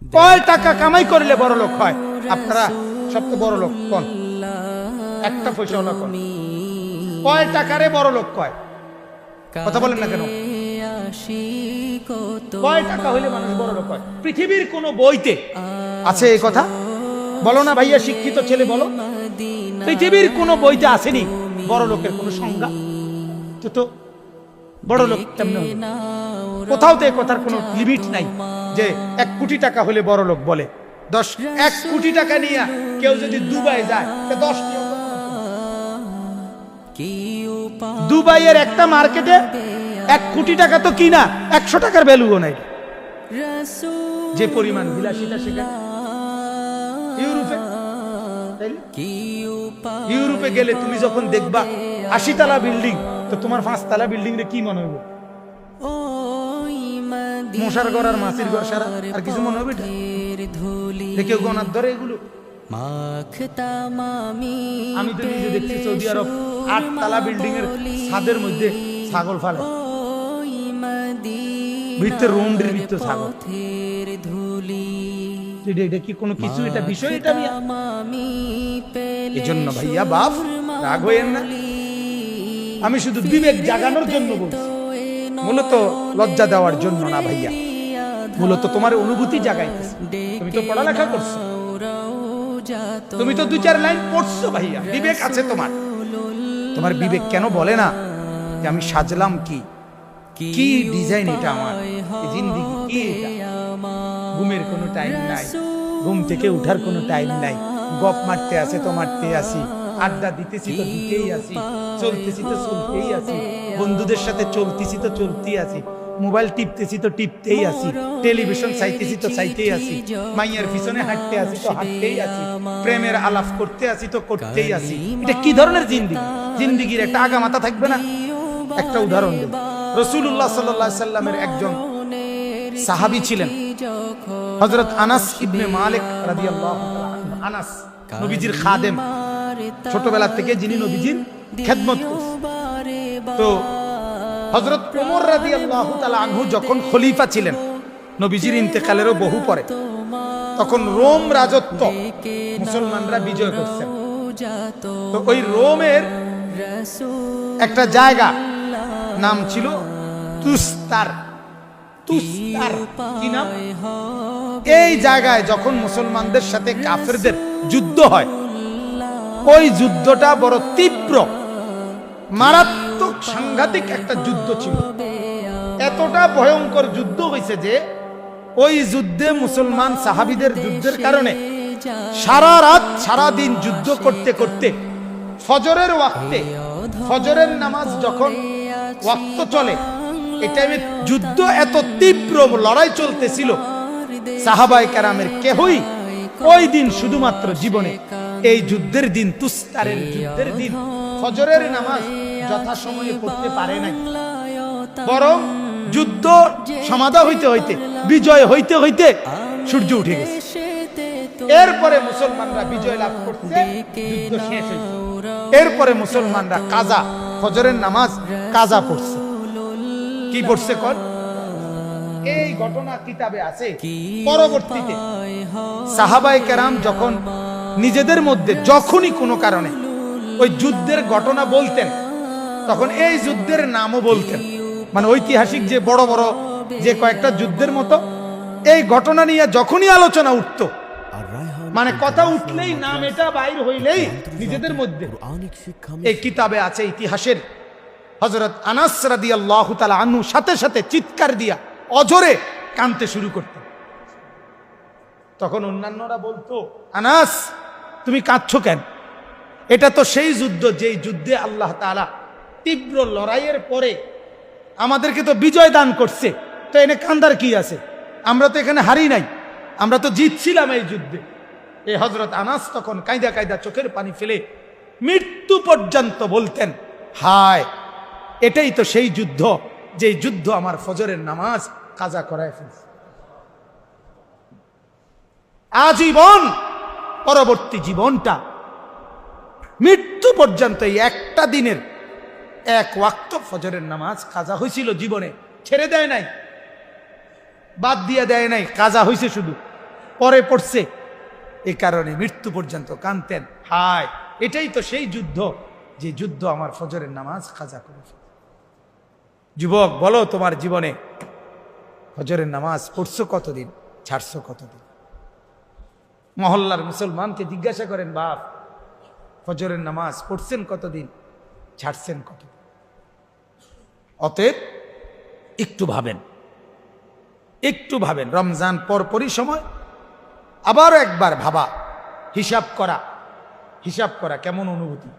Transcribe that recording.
কয় টাকা কামাই করলে বড় লোক হয়? আপনারা সবচেয়ে বড় লোক কোন? একটা পয়সাওয়ালা কোন? কয় টাকারে বড় লোক কয়? কথা বলেন না কেন? কয় টাকা হইলে মানুষ বড় লোক হয়? পৃথিবীর কোন বইতে আছে এই কথা? বলো না ভাইয়া, শিক্ষিত ছেলে বলো। পৃথিবীর কোন বইতে আসেনি বড় লোকের কোন সংজ্ঞা? তো বড় লোক কেমন হবে? কোথাও তো এই কথার কোনো লিমিট নাই যে 1 কোটি টাকা হলে বড় লোক বলে। 1 কোটি টাকা নিয়ে কেউ যদি দুবাই যায়, 10 দুবাইয়ের একটা মার্কেটে 1 কোটি টাকা তো কিনা 100 টাকার ভ্যালুও নাই। যে পরিমাণ বিলাসিতা সেখানে। ইউরোপে গেলে তুমি যখন দেখবা 80 তলা বিল্ডিং, তো তোমার 5 তলা বিল্ডিং রে কি মনে হবে? মশার ঘর আর মাছির ঘর ছাড়া আর কিছু মনে হবে? কেউ গনার ধরে এগুলো? আমি তো নিজে দেখছি সৌদি আরব 8 তলা বিল্ডিং এর ছাদের মধ্যে ছাগল ফালে, ভিতরে রুমের ভিতরে ছাগল। এটা কি কোনো কিছু? এটা বিষয়? এটা এই জন্য ভাইয়া বাপ রাগ হইয়েন না, আমি শুধু বিবেক জাগানোর জন্য বলছি, মূলত লজ্জা দেওয়ার জন্য না ভাইয়া, মূলত তোমার অনুভূতি জাগাইতেছে। তুমি তো পড়ালেখা করছো, তুমি তো 2-4 লাইন পড়ছো ভাইয়া, বিবেক আছে তোমার। তোমার বিবেক কেন বলে না যে আমি সাজলাম কি কি ডিজাইন এটা আমার জিন্দেগি কি? এটা ঘুমের কোনো টাইম নাই, ঘুম থেকে উঠার কোনো টাইম নাই, গপ মারতে আসে তো মারতে আসি, আড্ডা দিতেছি তো দিতেই আসি, চলতেছি তো চলতেই আসি, বন্ধুদের সাথে চলতেছি তো চলতেই আসি, মোবাইল টিপতেছি তো টিপতেই আসি, টেলিভিশন চাইতেছি তো চাইতেই আসি, মাইয়ার পিছনে হাঁটতে আসি তো হাঁটতেই আসি, প্রেমের আলাপ করতে আসি তো করতেই আসি। এটা কি ধরনের জিন্দেগি? জিন্দেগির একটা আগা মাথা থাকবে না? একটা উদাহরণ দেব। রাসূলুল্লাহ সাল্লাল্লাহু আলাইহি সাল্লামের একজন সাহাবী ছিলেন হযরত আনাস ইবনে মালিক রাদিয়াল্লাহু তাআলা আনহু। আনাস নবীজির খাদেম, ছোটবেলা থেকে যিনি নবীজির খেদমত করতেন। তো হযরত ওমর রাদিয়াল্লাহু তাআলা আনহু যখন খলিফা ছিলেন, নবীজির ইন্তেকালেরও বহু পরে, তখন রোম রাজত্ব মুসলমানরা বিজয় করছেন। তো ওই রোমের একটা জায়গা নাম ছিল তুস্তার। তুস্তার কি নাম? এই জায়গায় যখন মুসলমানদের সাথে কাফেরদের যুদ্ধ হয়, ওই যুদ্ধটা বড় তীব্র, মারাত্মক সাংঘাতিক একটা যুদ্ধ ছিল। এতটা ভয়ঙ্কর যুদ্ধ হয়েছে যে ওই যুদ্ধে মুসলমান সাহাবীদের যুদ্ধের কারণে সারা রাত সারা দিন যুদ্ধ করতে করতে ফজরের ওয়াক্তে, ফজরের নামাজ যখন ওয়াক্ত চলে, এই টাইমে যুদ্ধ এত তীব্র লড়াই চলতেছিল, সাহাবায়ে কেরামের কেহই ওই দিন শুধুমাত্র জীবনে এই যুদ্ধের দিন, তুস্তারের যুদ্ধের দিন ফজরের নামাজ যথাসময়ে পড়তে পারে নাই। বরং যুদ্ধ সমাধা হইতে হইতে, বিজয় হইতে হইতে সূর্য উঠে গেছে। এরপরে মুসলমানরা বিজয় লাভ করছে, যুদ্ধ শেষ হয়েছে। এরপরে মুসলমানরা কাজা, ফজরের নামাজ কাজা পড়ছে। কি পড়ছে কোন? এই ঘটনা কিতাবে আছে। পরবর্তীতে সাহাবায়ে কেরাম যখন নিজেদের মধ্যে যখনই কোনো কারণে ওই যুদ্ধের ঘটনা বলতেন, তখন এই যুদ্ধের নামও বলতেন। মানে ঐতিহাসিক যে বড় বড় যে কয়েকটা যুদ্ধের মতো এই ঘটনা নিয়ে যখনই আলোচনা উঠতো, মানে কথা উঠলেই, নাম এটা বাইর হইলেই নিজেদের মধ্যে, এই কিতাবে আছে ইতিহাসের, হযরত আনাস রাদিয়াল্লাহু তাআলা আনহু সাথে সাথে চিৎকার দিয়া অজরে কাঁদতে শুরু করতেন। তখন অন্যান্যরা বলতো, আনাস তুমি কাঁদছো কেন? এটা তো সেই যুদ্ধ যেই যুদ্ধে আল্লাহ তাআলা তীব্র লড়াইয়ের পরে আমাদেরকে তো বিজয় দান করছে, তো এনে কান্দার কি আছে? আমরা তো এখানে হারি নাই, আমরা তো জিতছিলাম এই যুদ্ধে। এই হযরত আনাস তখন কাঁদা কাঁদা চোখের পানি ফেলে মৃত্যু পর্যন্ত বলতেন, হায় এটাই তো সেই যুদ্ধ যেই যুদ্ধ আমার ফজরের নামাজ কাজা করায় ফেলছে। আজীবন পরবর্তী জীবনটা মৃত্যু পর্যন্ত এই একটা দিনের 1 ওয়াক্ত ফজরের নামাজ কাজা হয়েছিল জীবনে, ছেড়ে দেয় নাই, বাদ দিয়ে দেয় নাই, কাজা হয়েছে শুধু। পরে পড়ছে, এ কারণে মৃত্যু পর্যন্ত কাঁদতেন। হায়, এটাই তো সেই যুদ্ধ যে যুদ্ধ আমার ফজরের নামাজ কাজা করে ফেলে। যুবক, বলো তোমার জীবনে ফজরের নামাজ পড়ছো কতদিন, ছাড়ছো কতদিন? মহল্লার মুসলমানকে জিজ্ঞাসা করেন, বাপ ফজরের নামাজ পড়ছেন কতদিন, ছাড়ছেন কতদিন? অতএব একটু ভাবেন, একটু ভাবেন। রমজান পরপরই সময় আবারও একবার ভাবা, হিসাব করা কেমন অনুভূতি।